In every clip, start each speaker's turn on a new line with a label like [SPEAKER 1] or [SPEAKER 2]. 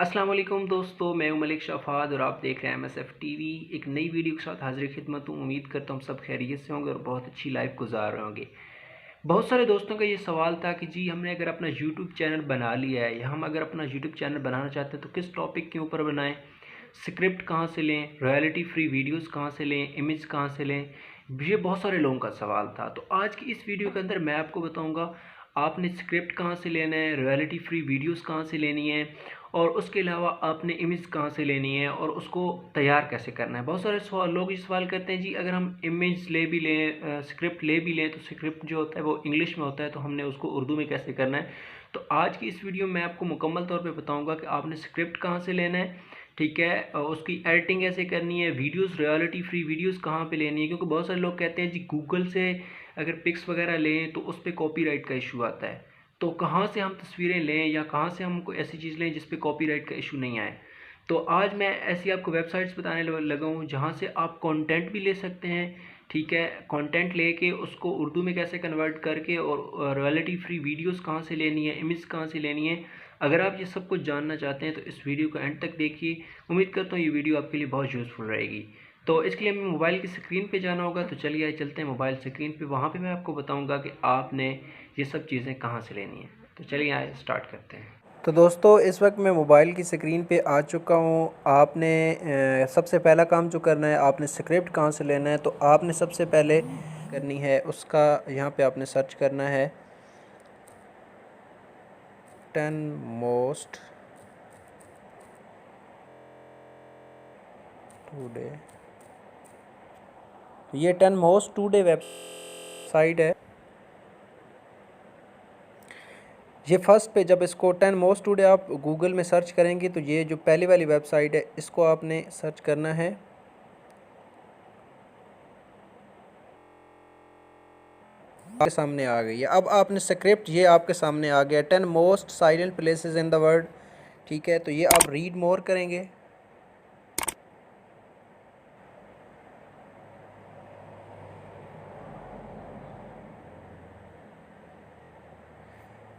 [SPEAKER 1] अस्सलाम वालेकुम दोस्तों, मैं हूं मलिक शफाद और आप देख रहे हैं MSF टीवी। एक नई वीडियो के साथ हाजिर खिदमत हूँ। उम्मीद करता हूँ सब खैरियत से होंगे और बहुत अच्छी लाइफ गुजार रहे होंगे। बहुत सारे दोस्तों का ये सवाल था कि जी हमने अगर अपना यूट्यूब चैनल बना लिया है या हम अगर अपना यूट्यूब चैनल बनाना चाहते हैं तो किस टॉपिक के ऊपर बनाएं, स्क्रिप्ट कहाँ से लें, रॉयल्टी फ्री वीडियोस कहाँ से लें, इमेज कहाँ से लें। ये बहुत सारे लोगों का सवाल था। तो आज की इस वीडियो के अंदर मैं आपको बताऊंगा आपने स्क्रिप्ट कहाँ से लेना है, रॉयल्टी फ्री वीडियोस कहाँ से लेनी है और उसके अलावा आपने इमेज कहाँ से लेनी है और उसको तैयार कैसे करना है। बहुत सारे लोग ये सवाल करते हैं जी अगर हम इमेज ले भी लें, स्क्रिप्ट ले भी लें तो स्क्रिप्ट जो होता है वो इंग्लिश में होता है, तो हमने उसको उर्दू में कैसे करना है। तो आज की इस वीडियो में मैं आपको मुकम्मल तौर पे बताऊंगा कि आपने स्क्रिप्ट कहाँ से लेना है, ठीक है, और उसकी एडिटिंग कैसे करनी है, वीडियोस रॉयल्टी फ्री वीडियोस कहाँ पे लेनी है। क्योंकि बहुत सारे लोग कहते हैं जी गूगल से अगर पिक्स वगैरह लें तो उस पर कॉपीराइट का इशू आता है, तो कहाँ से हम तस्वीरें लें या कहाँ से हम कोई ऐसी चीज़ लें जिस पे कॉपीराइट का इशू नहीं आए। तो आज मैं ऐसी आपको वेबसाइट्स बताने लगा हूँ जहाँ से आप कंटेंट भी ले सकते हैं, ठीक है, कंटेंट लेके उसको उर्दू में कैसे कन्वर्ट करके और रॉयल्टी फ्री वीडियोस कहाँ से लेनी है, इमेज कहाँ से लेनी है। अगर आप ये सब कुछ जानना चाहते हैं तो इस वीडियो को एंड तक देखिए। उम्मीद करता हूँ ये वीडियो आपके लिए बहुत यूज़फुल रहेगी। तो इसके लिए हमें मोबाइल की स्क्रीन पे जाना होगा, तो चलिए चलते हैं मोबाइल स्क्रीन पे। वहाँ पे मैं आपको बताऊँगा कि आपने ये सब चीज़ें कहाँ से लेनी है। तो चलिए आए स्टार्ट करते हैं।
[SPEAKER 2] तो दोस्तों इस वक्त मैं मोबाइल की स्क्रीन पे आ चुका हूँ। आपने सबसे पहला काम जो करना है, आपने स्क्रिप्ट कहाँ से लेना है। तो आपने सबसे पहले करनी है उसका, यहाँ पे आपने सर्च करना है 10 मोस्ट टुडे। तो ये 10 मोस्ट टुडे वेबसाइट है। ये फर्स्ट पे जब इसको 10 मोस्ट टुडे आप गूगल में सर्च करेंगे तो ये जो पहली वाली वेबसाइट है इसको आपने सर्च करना है। आपके सामने आ गई है। अब आपने स्क्रिप्ट, ये आपके सामने आ गया 10 most silent places in the world, ठीक है। तो ये आप रीड मोर करेंगे।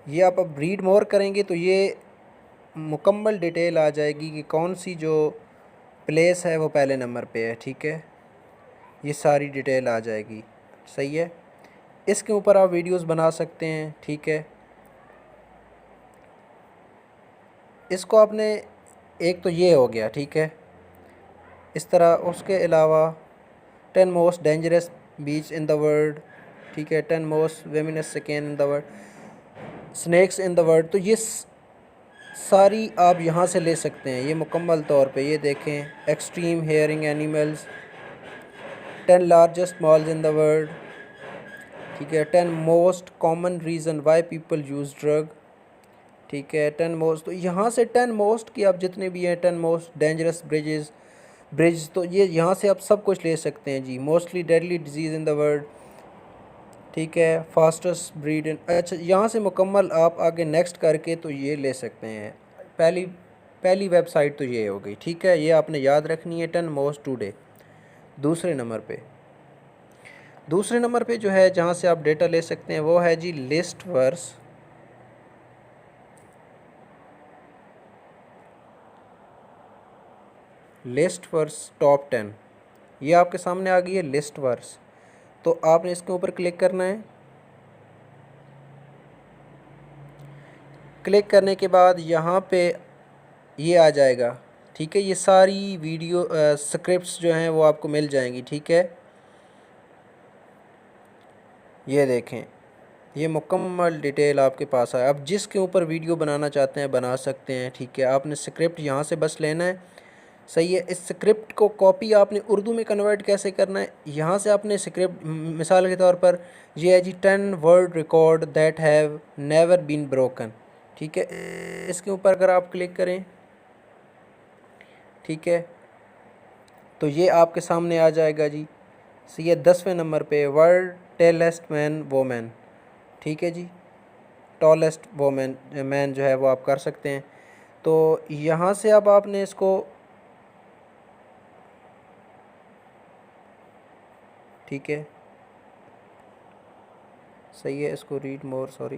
[SPEAKER 2] ये आप अब रीड मोर करेंगे तो ये मुकम्मल डिटेल आ जाएगी कि कौन सी जो प्लेस है वो पहले नंबर पे है, ठीक है। ये सारी डिटेल आ जाएगी, सही है। इसके ऊपर आप वीडियोस बना सकते हैं, ठीक है। इसको आपने, एक तो ये हो गया, ठीक है। इस तरह उसके अलावा 10 most dangerous beach in the world, ठीक है। 10 most venomous snakes in the world, snakes in the world. तो ये सारी आप यहाँ से ले सकते हैं, ये मुकम्मल तौर पे। ये देखें, extreme hearing animals, 10 largest malls in the world, ठीक है। 10 most common reason why people use drug, ठीक है। 10 मोस्ट, तो यहाँ से 10 मोस्ट की आप जितने भी हैं, 10 मोस्ट डेंजरस ब्रिज, तो ये यहाँ से आप सब कुछ ले सकते हैं जी। Mostly deadly diseases in the world, ठीक है। फास्टेस्ट ब्रीड इन, अच्छा, यहाँ से मुकम्मल आप आगे नेक्स्ट करके तो ये ले सकते हैं। पहली पहली वेबसाइट तो ये हो गई, ठीक है। ये आपने याद रखनी है 10 मोस्ट टुडे। दूसरे नंबर पे जो है जहाँ से आप डेटा ले सकते हैं वो है जी लिस्ट वर्स टॉप 10। ये आपके सामने आ गई है लिस्ट वर्स। तो आपने इसके ऊपर क्लिक करना है। क्लिक करने के बाद यहाँ पे ये आ जाएगा, ठीक है। ये सारी वीडियो स्क्रिप्ट्स जो हैं वो आपको मिल जाएंगी, ठीक है। ये देखें, ये मुकम्मल डिटेल आपके पास है। अब जिसके ऊपर वीडियो बनाना चाहते हैं बना सकते हैं, ठीक है। आपने स्क्रिप्ट यहाँ से बस लेना है, सही है। इस स्क्रिप्ट को कॉपी आपने उर्दू में कन्वर्ट कैसे करना है, यहाँ से आपने स्क्रिप्ट, मिसाल के तौर पर ये है जी 10 world record that have never been broken, ठीक है। इसके ऊपर अगर आप क्लिक करें, ठीक है, तो ये आपके सामने आ जाएगा जी। सही है, 10वें नंबर पे वर्ल्ड टेलेस्ट मैन वोमैन, ठीक है जी। टॉलेस्ट वोमैन मैन जो है वो आप कर सकते हैं। तो यहाँ से अब आपने इसको, ठीक है, सही है, इसको read more, sorry.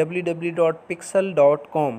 [SPEAKER 2] www.pixel.com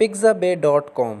[SPEAKER 2] pixabay.com,